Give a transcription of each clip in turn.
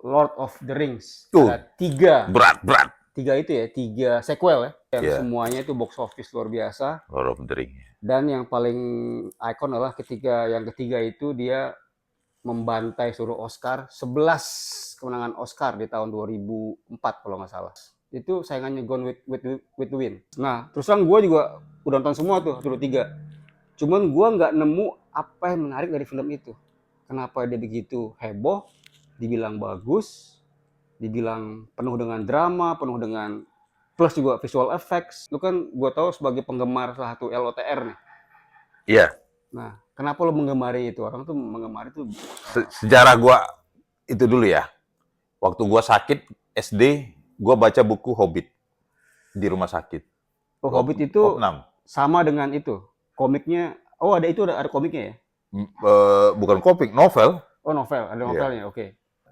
Lord of the Rings. Tuh, Ada tiga berat. itu ya, tiga sequel ya, yang Iya. semuanya itu box office luar biasa. Lord of the Ring. Dan yang paling ikon adalah yang ketiga itu dia membantai seluruh Oscar, 11 kemenangan Oscar di tahun 2004 kalau nggak salah. Itu saingannya Gone with the Wind. Nah, terus terang gue juga udah nonton semua tuh, dulu tiga. Cuman gue nggak nemu apa yang menarik dari film itu. Kenapa dia begitu heboh, dibilang bagus, dibilang penuh dengan drama, penuh dengan plus juga visual effects. Lu kan gue tahu sebagai penggemar salah satu LOTR nih. Iya. Nah, kenapa lo menggemari itu? Orang tuh menggemari itu Sejarah gua itu dulu ya. Waktu gua sakit SD, gua baca buku Hobbit di rumah sakit. Oh, Hobbit itu Opnam. sama dengan itu. Komiknya, oh ada komiknya ya? Bukan komik, novel. Oh, novel, ada Iya. novelnya, oke.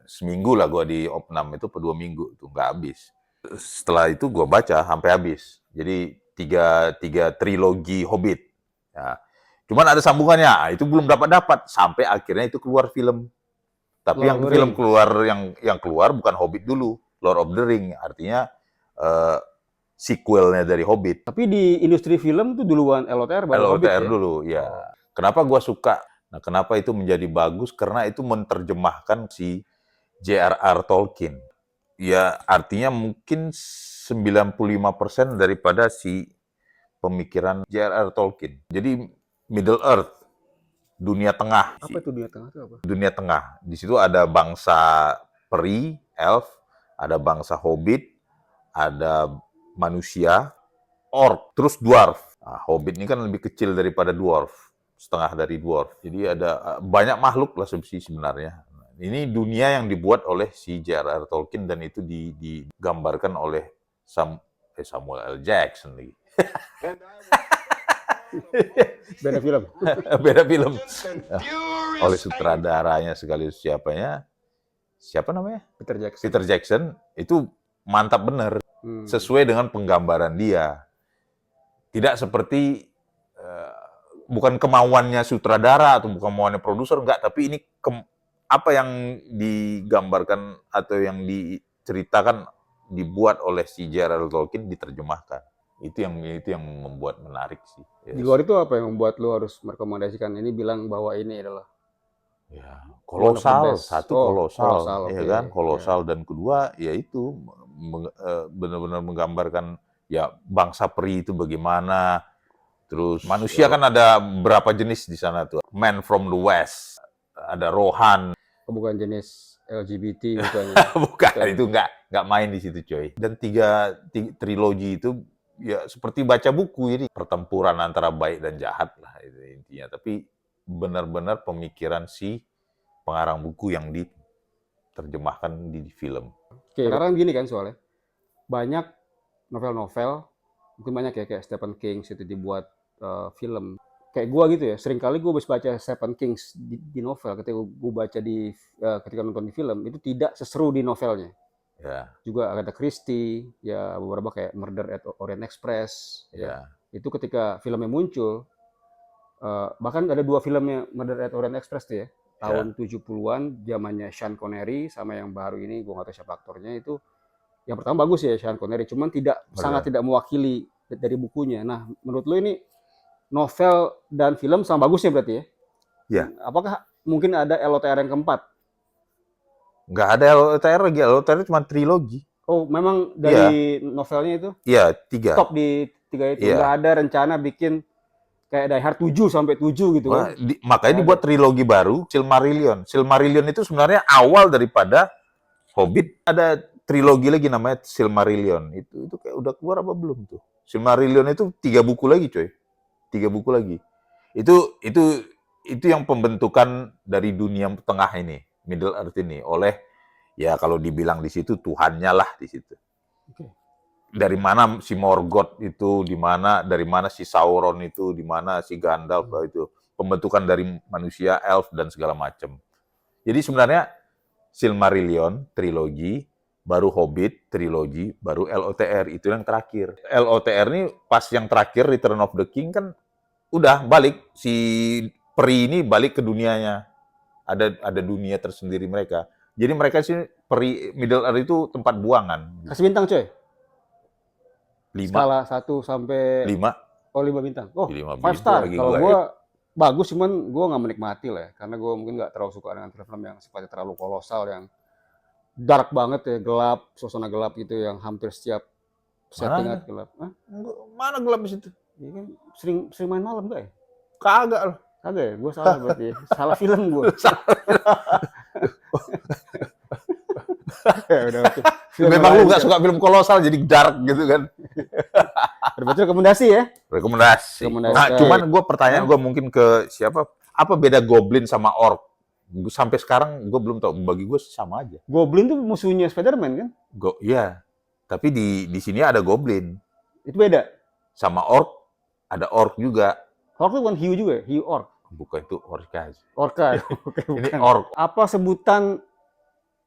Seminggu lah gua di Opnam itu per 2 minggu tuh nggak habis. Setelah itu gua baca sampai habis. Jadi tiga trilogi Hobbit. Ya. Cuman ada sambungannya, itu belum dapat sampai akhirnya itu keluar film. Tapi Lord yang of the film Ring. keluar yang keluar bukan Hobbit dulu, Lord of the Ring, artinya sequelnya dari Hobbit. Tapi di industri film tuh duluan LOTR baru Hobbit LOTR ya? dulu, ya. Kenapa gua suka? Nah, kenapa itu menjadi bagus? Karena itu menerjemahkan si J.R.R. Tolkien. Ya, artinya mungkin 95% daripada si pemikiran J.R.R. Tolkien. Jadi Middle Earth, dunia tengah. Apa itu dunia tengah itu apa? Dunia tengah. Di situ ada bangsa peri, elf, ada bangsa hobbit, ada manusia, orc, terus dwarf. Nah, hobbit ini kan lebih kecil daripada dwarf, setengah dari dwarf. Jadi ada banyak makhluk lah sebenarnya. Ini dunia yang dibuat oleh si J.R.R. Tolkien dan itu digambarkan oleh Samuel L. Jackson lagi. Beda film. Beda film. Oleh sutradaranya sekaligus siapa namanya? Peter Jackson. Itu mantap bener. Sesuai dengan penggambaran dia. Tidak seperti bukan kemauannya sutradara atau bukan kemauannya produser, enggak, tapi ini apa yang digambarkan atau yang diceritakan dibuat oleh si J.R.R. Tolkien diterjemahkan. Itu yang membuat menarik sih. Yes. Di luar itu apa yang membuat lu harus merekomendasikan ini, bilang bahwa ini adalah ya kolosal, satu kolosal, ya okay. kan, kolosal, dan kedua yaitu benar-benar menggambarkan ya bangsa peri itu bagaimana. Terus manusia kan ada berapa jenis di sana tuh. Man from the West, ada Rohan. Bukan jenis LGBT bukan. Bukan, itu nggak main di situ coy. Dan tiga trilogi itu ya seperti baca buku, ini pertempuran antara baik dan jahat lah itu intinya. Tapi benar-benar pemikiran si pengarang buku yang diterjemahkan di film. Oke, sekarang gini kan soalnya banyak novel-novel, mungkin banyak ya kayak Stephen King itu dibuat film. Kayak gue gitu ya, sering kali gue habis baca Stephen King di novel, ketika gue baca ketika nonton di film itu tidak seseru di novelnya. Ya. Juga Agatha Christie, ya beberapa kayak Murder at Orient Express. Ya. Itu ketika filmnya muncul, bahkan ada 2 filmnya Murder at Orient Express tuh ya, tahun 70-an, zamannya Sean Connery, sama yang baru ini gue nggak tahu siapa aktornya itu. Yang pertama bagus ya Sean Connery, cuman sangat tidak mewakili dari bukunya. Nah, menurut lu ini novel dan film sama bagusnya berarti ya? Iya. Apakah mungkin ada LOTR yang keempat? Nggak ada LOTR lagi, LOTR cuma trilogi. Oh, memang dari novelnya itu? Iya, 3. Stop di 3 itu. Nggak ada rencana bikin kayak Die Hard 7 sampai 7 gitu kan? Makanya dibuat trilogi baru, Silmarillion. Silmarillion itu sebenarnya awal daripada Hobbit. Ada trilogi lagi namanya Silmarillion. Itu kayak udah keluar apa belum tuh? Silmarillion itu 3 buku lagi coy. 3 buku lagi. Itu yang pembentukan dari dunia tengah ini, Middle Earth ini, oleh ya kalau dibilang di situ Tuhannya lah di situ. Okay. Dari mana si Morgoth itu, dari mana si Sauron itu, di mana si Gandalf itu, pembentukan dari manusia, elf dan segala macam. Jadi sebenarnya Silmarillion trilogi, baru Hobbit trilogi, baru LOTR itu yang terakhir. LOTR ini pas yang terakhir Return of the King kan udah balik, si peri ini balik ke dunianya. Ada dunia tersendiri mereka. Jadi mereka sih Middle Earth itu tempat buangan. Kasih bintang coy. 5. Skala 1 sampai 5. oh 5 bintang. Oh, 5 5 star. lagi Kalau gua. gua bagus, cuman gua nggak menikmati lah ya. Karena gua mungkin nggak terlalu suka dengan film yang sifatnya terlalu kolosal, yang dark banget ya, gelap, suasana gelap gitu, yang hampir setiap setting Mana? gelap. Hah? Mana gelap di situ? Iya kan sering main malam gak ya? Kagak loh. Kagak ya? Gua salah berarti. Salah film gua. Ya udah oke. Film Memang yang lu lain nggak ya. suka film kolosal jadi dark gitu kan? Berarti rekomendasi ya? Rekomendasi. Rekomendasi. Nah, cuman gue pertanyaan gue mungkin ke siapa? Apa beda Goblin sama Orc? Sampai sekarang gue belum tahu. Bagi gue sama aja. Goblin tuh musuhnya Spider-Man kan? Iya. Tapi di sini ada Goblin. Itu beda. Sama Orc, ada Orc juga. Orc itu bukan hiu juga ya? Hiu orc. Bukan itu Orca. Orca. Oke, Ini bukan. Orc. Apa sebutan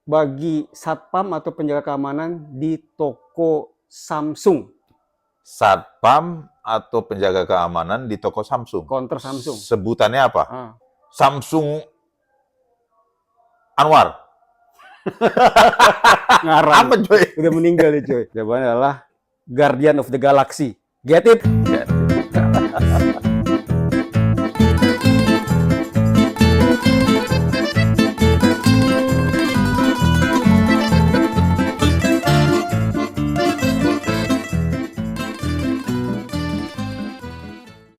bagi satpam atau penjaga keamanan di toko Samsung? Satpam atau penjaga keamanan di toko Samsung. Counter Samsung. Sebutannya apa? Ah. Samsung Anwar. Ngarang. Apa coy? Udah meninggal nih coy. Jawabannya adalah Guardian of the Galaxy. Get it?